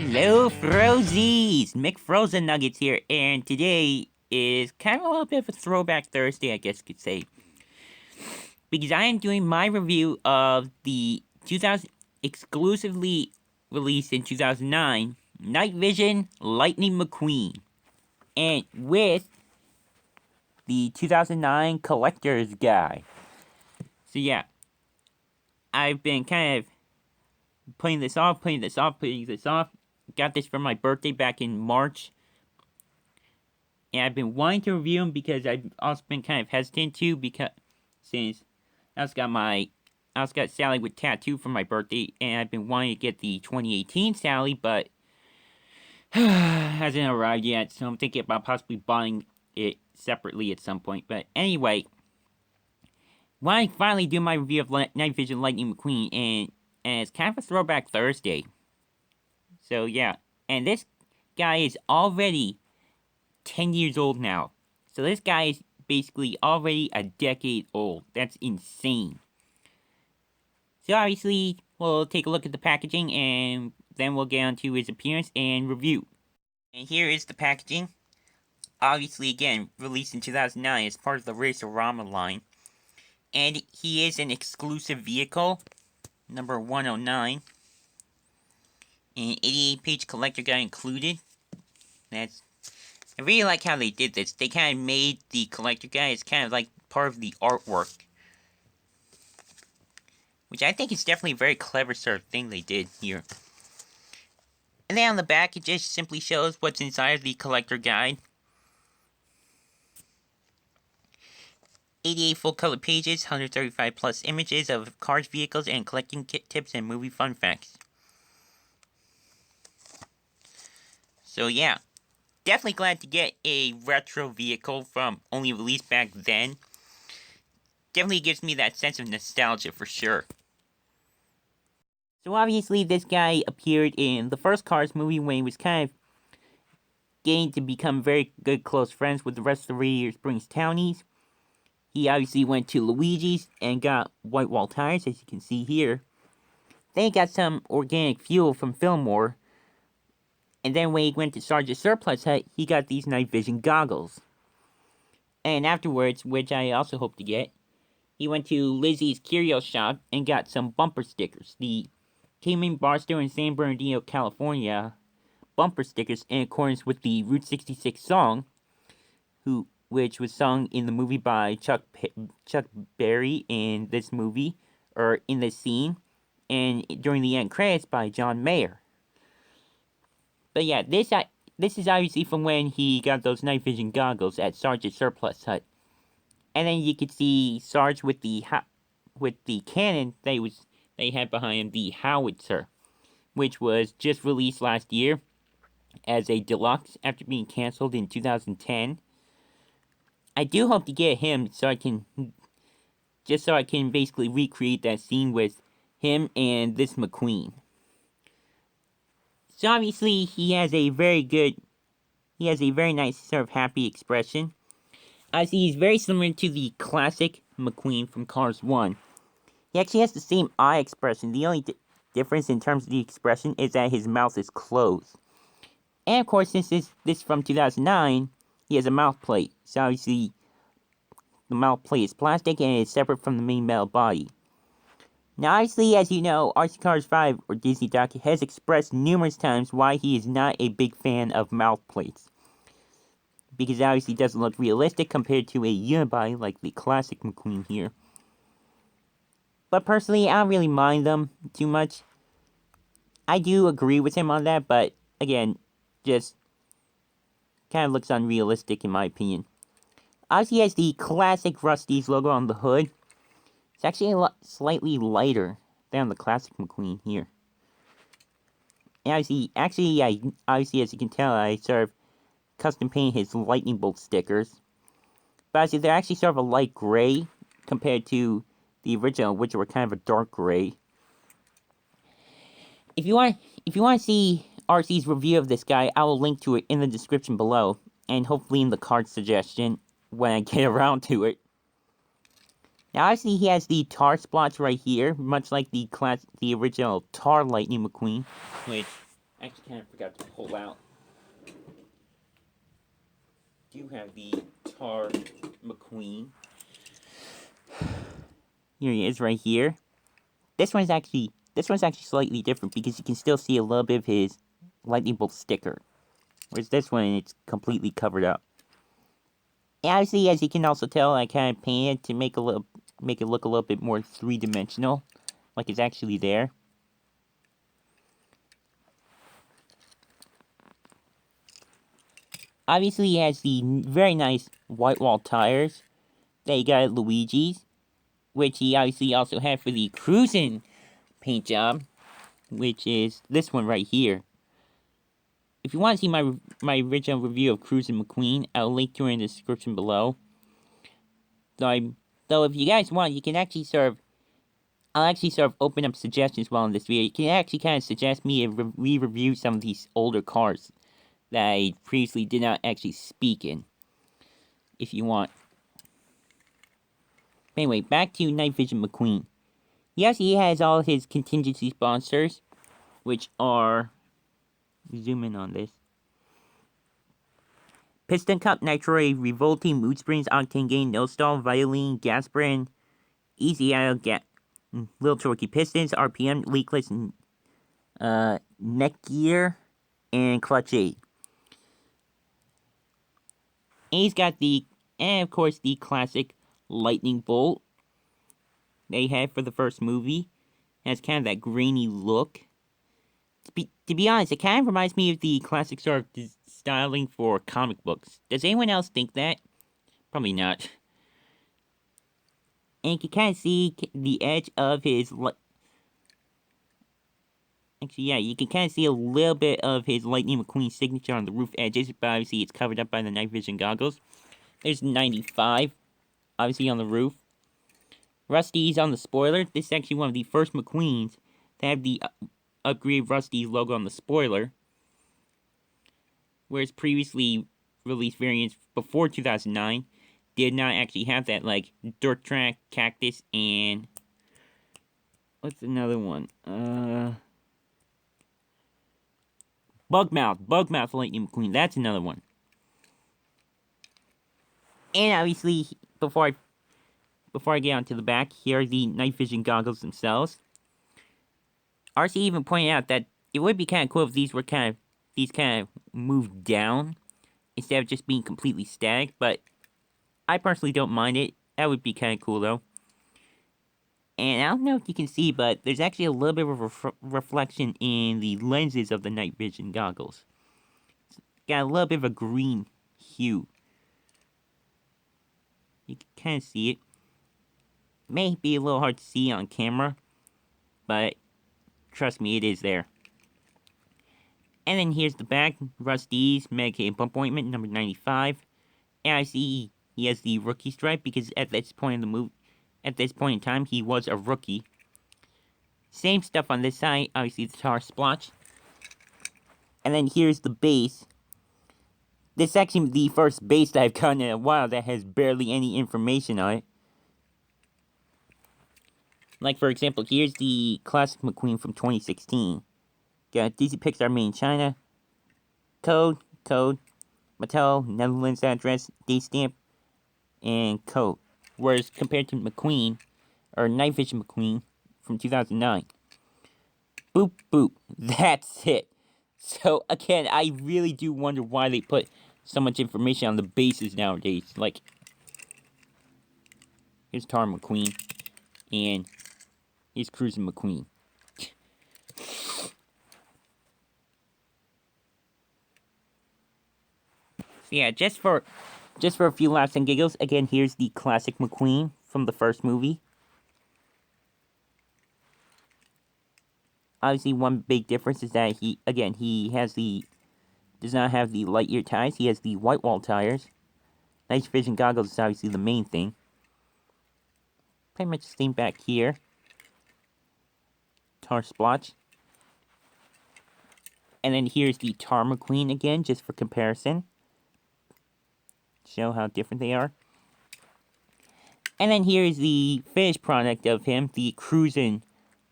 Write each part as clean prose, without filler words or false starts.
Hello, Frozies! McFrozen Nuggets here, and today is kind of a little bit of a throwback Thursday, I guess you could say. Because I am doing my review of the 2000 exclusively released in 2009 Night Vision Lightning McQueen. And with the 2009 Collector's Guide. So yeah, I've been kind of putting this off. Got this for my birthday back in March. And I've been wanting to review them because I've also been kind of hesitant to, because since I also got Sally with Tattoo for my birthday, and I've been wanting to get the 2018 Sally, but hasn't arrived yet, so I'm thinking about possibly buying it separately at some point. But anyway, when I finally do my review of Night Vision Lightning McQueen, and it's kind of a throwback Thursday. So yeah, and this guy is already 10 years old now. So this guy is basically already a decade old. That's insane. So obviously, we'll take a look at the packaging and then we'll get onto his appearance and review. And here is the packaging. Obviously, again, released in 2009 as part of the Racer-Rama line. And he is an exclusive vehicle, number 109. An 88-page collector guide included. I really like how they did this. They kind of made the collector guide as kind of like part of the artwork. Which I think is definitely a very clever sort of thing they did here. And then on the back, it just simply shows what's inside of the collector guide. 88 full-color pages, 135 plus images of cars, vehicles, and collecting kit tips and movie fun facts. So yeah. Definitely glad to get a retro vehicle from only released back then. Definitely gives me that sense of nostalgia for sure. So obviously this guy appeared in the first Cars movie when he was kind of getting to become very good close friends with the rest of the Radiator Springs townies. He obviously went to Luigi's and got white wall tires, as you can see here. Then he got some organic fuel from Fillmore. And then when he went to Sergeant Surplus Hut, he got these night vision goggles. And afterwards, which I also hope to get, he went to Lizzie's Curio Shop and got some bumper stickers. The Cayman Barstow in San Bernardino, California bumper stickers in accordance with the Route 66 song, which was sung in the movie by Chuck Berry in this movie, or in this scene, and during the end credits by John Mayer. But yeah, this is obviously from when he got those night vision goggles at Sergeant Surplus Hut. And then you could see Sarge with the cannon they had behind him, the howitzer, which was just released last year as a deluxe after being canceled in 2010. I do hope to get him so I can basically recreate that scene with him and this McQueen. So obviously, he has a very nice sort of happy expression. Obviously, he's very similar to the classic McQueen from Cars 1. He actually has the same eye expression. The only difference in terms of the expression is that his mouth is closed. And of course, since this from 2009, he has a mouth plate. So obviously, the mouth plate is plastic and it's separate from the main metal body. Now, obviously, as you know, RC Cars 5, or Disney Doc, has expressed numerous times why he is not a big fan of mouth plates. Because it obviously doesn't look realistic compared to a unibody like the classic McQueen here. But personally, I don't really mind them too much. I do agree with him on that, but again, just kind of looks unrealistic in my opinion. Obviously, he has the classic Rusty's logo on the hood. It's actually a lot slightly lighter than the classic McQueen here. And obviously, as you can tell, I sort of custom painted his lightning bolt stickers. But actually, they're actually sort of a light gray compared to the original, which were kind of a dark gray. If you want to see RC's review of this guy, I will link to it in the description below, and hopefully in the card suggestion when I get around to it. Now, obviously, he has the tar spots right here, much like the original tar Lightning McQueen, which actually kind of forgot to pull out. Do have the Tar McQueen. Here he is right here. This one's actually slightly different because you can still see a little bit of his lightning bolt sticker. Whereas this one, it's completely covered up. And obviously, as you can also tell, I kind of painted to make it look a little bit more three-dimensional, like it's actually there. Obviously, he has the very nice white wall tires that he got at Luigi's, which he obviously also had for the cruising paint job, which is this one right here. If you want to see my original review of Cruising McQueen, I'll link to it in the description below. Though if you guys want, you can actually I'll actually open up suggestions while in this video. You can actually kind of suggest me to re-review some of these older cars that I previously did not actually speak in, if you want. Anyway, back to Night Vision McQueen. Yes, he has all his contingency sponsors, which are... Zoom in on this. Piston Cup, Nitro, Revolting, Mood Springs, Octane Gain, No Stall, Violin, Gas Brand, Easy Idle, Little Torquey Pistons, RPM, Leakless, Neck Gear, and Clutch 8. And he's got and of course, the classic lightning bolt they had for the first movie. It has kind of that grainy look. To be honest, it kind of reminds me of the classic sort of styling for comic books. Does anyone else think that? Probably not. And you can kind of see the edge of his... Actually, yeah, you can kind of see a little bit of his Lightning McQueen signature on the roof edges, but obviously it's covered up by the night vision goggles. There's 95, obviously on the roof. Rusty's on the spoiler. This is actually one of the first McQueens to have the upgraded Rusty's logo on the spoiler. Whereas previously released variants before 2009 did not actually have that, like Dirt Track, Cactus, and... What's another one? Bugmouth Lightning McQueen. That's another one. And obviously, before I get onto the back, here are the night vision goggles themselves. RC even pointed out that it would be kind of cool if these kind of moved down instead of just being completely static. But I personally don't mind it. That would be kind of cool though. And I don't know if you can see, but there's actually a little bit of reflection in the lenses of the night vision goggles. It's got a little bit of a green hue. You can kind of see it. May be a little hard to see on camera, but trust me, it is there. And then here's the back. Rusty's Medicated Pump Ointment, number 95. And I see he has the rookie stripe because at this point in time, he was a rookie. Same stuff on this side, obviously the tar splotch. And then here's the base. This is actually the first base that I've gotten in a while that has barely any information on it. Like, for example, here's the classic McQueen from 2016. Got DC Pixar made in China. Code, Mattel, Netherlands address, date stamp, and code. Whereas compared to McQueen, or Night Vision McQueen from 2009. Boop, boop. That's it. So, again, I really do wonder why they put so much information on the bases nowadays. Like, here's Tar McQueen, and here's Cruising McQueen. So yeah, just for a few laughs and giggles, again, here's the classic McQueen from the first movie. Obviously, one big difference is that he does not have the light year tires. He has the white wall tires. Night vision goggles is obviously the main thing. Pretty much the same back here. Tar splotch. And then here's the Tar McQueen again, just for comparison. Show how different they are. And then here's the finished product of him, the Cruisin'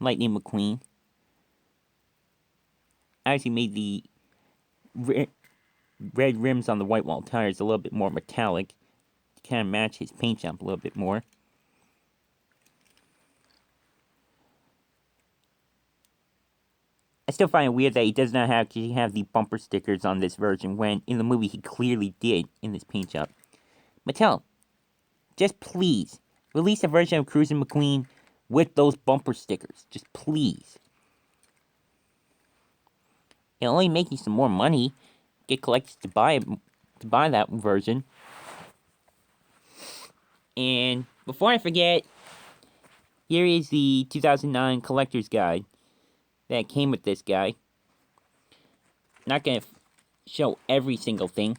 Lightning McQueen. I actually made the red rims on the white wall tires a little bit more metallic to kind of match his paint job a little bit more. I still find it weird that he does not have the bumper stickers on this version when in the movie he clearly did in this paint job. Mattel, just please release a version of Cruisin' McQueen with those bumper stickers. Just please. It'll only make you some more money. Get collectors to buy that version. And before I forget, here is the 2009 collector's guide that came with this guy. Not gonna show every single thing,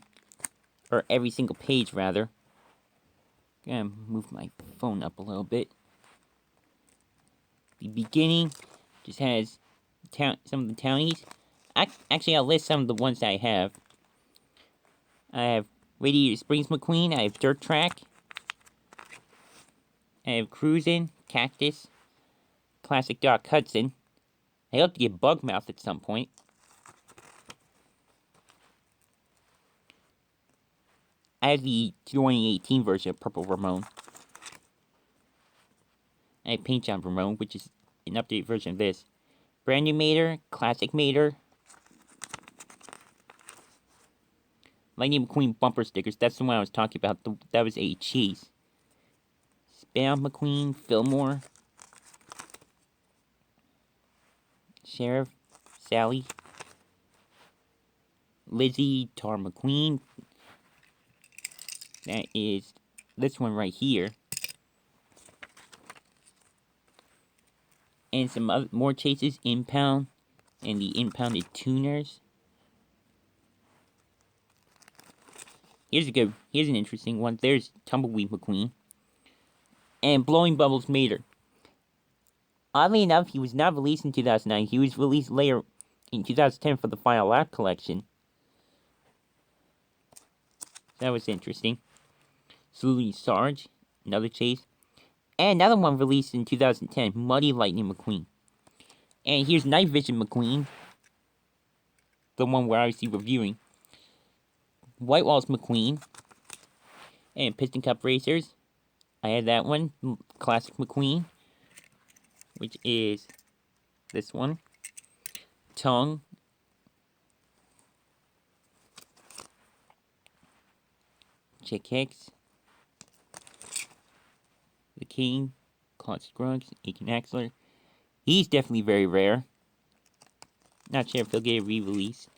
or every single page rather. Gonna move my phone up a little bit. The beginning just has some of the townies. Actually, I'll list some of the ones that I have. I have Radiator Springs McQueen. I have Dirt Track. I have Cruisin', Cactus, Classic Doc Hudson. I hope to get Bugmouth at some point. I have the 2018 version of Purple Ramon. I have Paint Job Ramon, which is an updated version of this. Brand new Mater, Classic Mater. Lightning McQueen bumper stickers, that's the one I was talking about. That was a cheese. Spam McQueen, Fillmore. Sheriff, Sally. Lizzie, Tar McQueen. That is this one right here. And some more chases, Impound, and the Impounded Tuners. Here's an interesting one. There's Tumbleweed McQueen. And Blowing Bubbles Mater. Oddly enough, he was not released in 2009. He was released later in 2010 for the Final Lap collection. That was interesting. Saluting Sarge, another chase. And another one released in 2010, Muddy Lightning McQueen. And here's Night Vision McQueen. The one we're obviously reviewing. White Walls McQueen. And Piston Cup Racers. I had that one, Classic McQueen. Which is this one. Tongue. Chick Hicks. The King. Claude Scruggs. Aiken Axler. He's definitely very rare. Not sure if he'll get a re-release.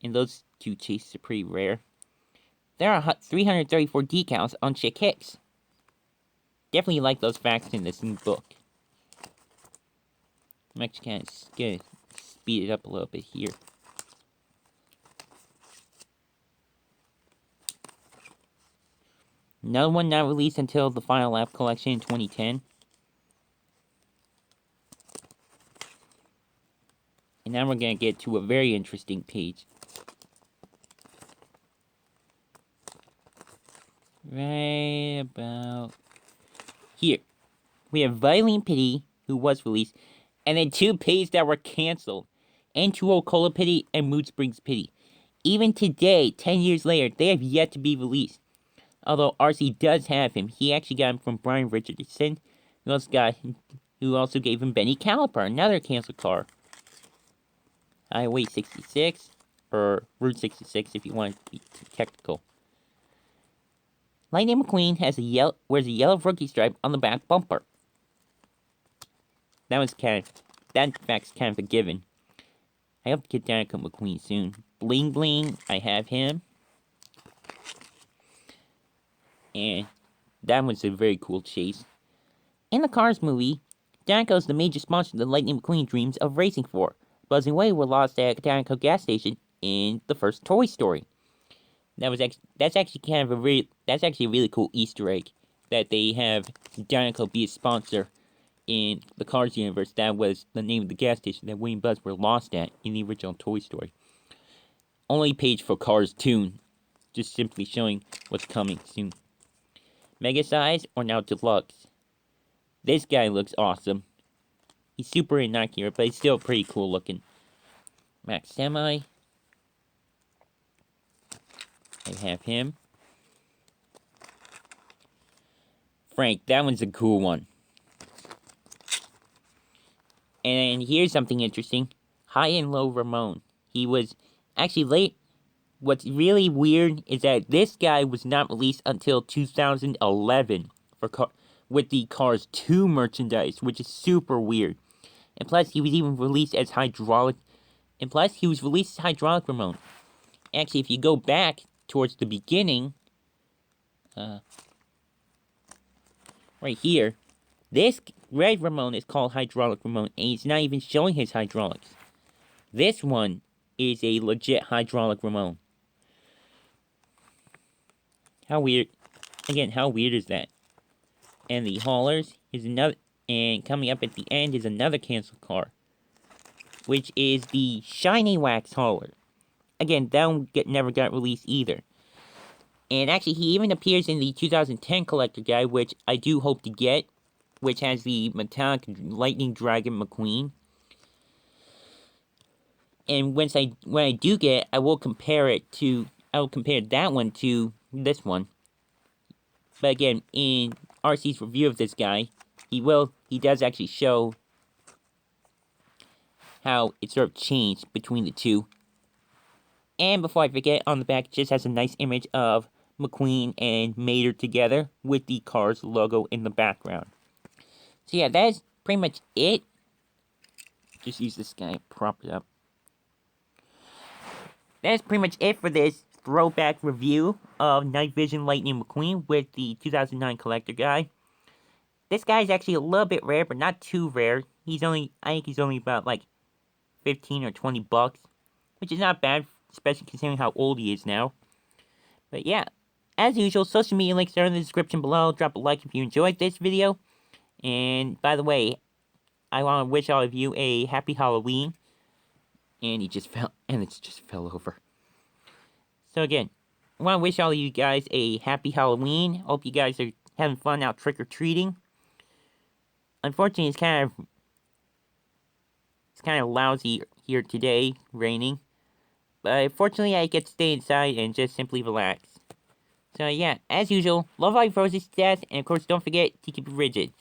And those two chases are pretty rare. There are 334 decals on Chick Hicks. Definitely like those facts in this new book. I'm actually kind of gonna speed it up a little bit here. Another one not released until the Final Lap collection in 2010. And now we're gonna get to a very interesting page. Right about here. We have Violent Pity, who was released, and then two pages that were canceled. N2O Cola Pity and Mood Springs Pity. Even today, 10 years later, they have yet to be released. Although RC does have him. He actually got him from Brian Richardson, who also gave him Benny Caliper, another canceled car. Highway 66, or Route 66 if you want to be technical. Lightning McQueen wears a yellow rookie stripe on the back bumper. That fact's kind of a given. I hope to get Danica McQueen soon. Bling Bling, I have him. And that was a very cool chase. In the Cars movie, Danica is the major sponsor that Lightning McQueen dreams of racing for. Buzz and Wade were lost at Danica gas station in the first Toy Story. That's actually a really cool Easter egg that they have Danica be a sponsor in the Cars universe. That was the name of the gas station that Wade and Buzz were lost at in the original Toy Story. Only page for Cars Tune, just simply showing what's coming soon. Mega Size or now Deluxe. This guy looks awesome. He's super inaccurate, but he's still pretty cool looking. Max Semi. I have him. Frank, that one's a cool one. And here's something interesting. High and Low Ramon. He was actually late. What's really weird is that this guy was not released until 2011 with the Cars 2 merchandise, which is super weird. And plus, he was even released as Hydraulic. And plus, he was released as Hydraulic Ramon. Actually, if you go back towards the beginning, right here, this red Ramon is called Hydraulic Ramon, and he's not even showing his hydraulics. This one is a legit Hydraulic Ramon. How weird. Again, how weird is that? And the haulers is another, and coming up at the end is another canceled car, which is the Shiny Wax hauler. Again, that one never got released either. And actually, he even appears in the 2010 collector guide, which I do hope to get, which has the metallic Lightning Dragon McQueen. And when I do get it, I will compare that one to this one. But again, in RC's review of this guy, he does actually show how it sort of changed between the two. And before I forget, on the back, it just has a nice image of McQueen and Mater together with the Cars logo in the background. So yeah, that is pretty much it. Just use this guy, prop it up. That is pretty much it for this throwback review of Night Vision Lightning McQueen with the 2009 collector guy. This guy is actually a little bit rare, but not too rare. I think he's only about like 15 or 20 bucks, which is not bad, especially considering how old he is now. But yeah, as usual, social media links are in the description below. Drop a like if you enjoyed this video. And by the way, I want to wish all of you a happy Halloween. And it just fell over. So again, I want to wish all of you guys a happy Halloween. Hope you guys are having fun out trick-or-treating. Unfortunately, it's kind of lousy here today, raining. But fortunately, I get to stay inside and just simply relax. So yeah, as usual, love all your roses to death, and of course, don't forget to keep it rigid.